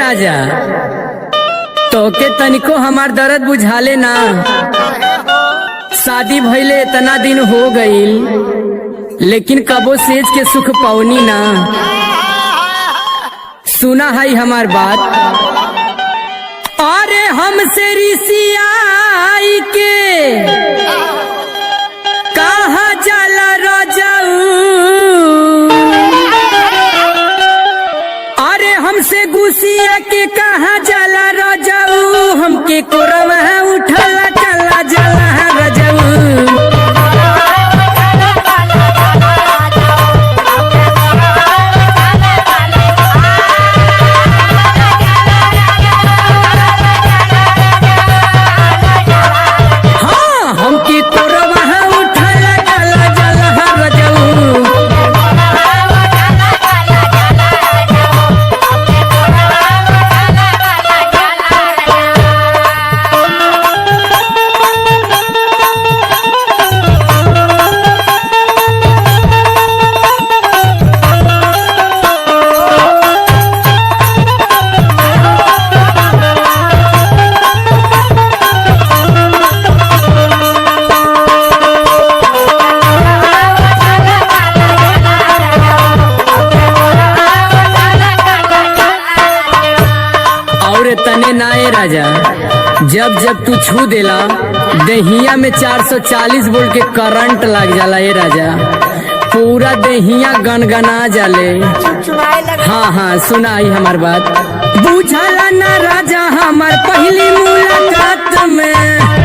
राजा तोके तनिको हमार दर्द बुझाले ना। शादी भइले इतना दिन हो गईल लेकिन कबो सेज के सुख पाउनी ना। सुना है हमार बात। अरे हमसे रिसियाई के कहा जाला रजाऊ, अरे हमसे गुसिया के कहा जाला रजाऊ, हमके कोरवा उठला चला जाला रजाऊ। तने नाए राजा, जब जब तू छू देला दहिया में 440 वोल्ट के करंट लग जाला। ए राजा पूरा दहिया गनगना जाले। हाँ हाँ सुनाई हमार बात। बुझला ना राजा हमार पहली मुलाकात में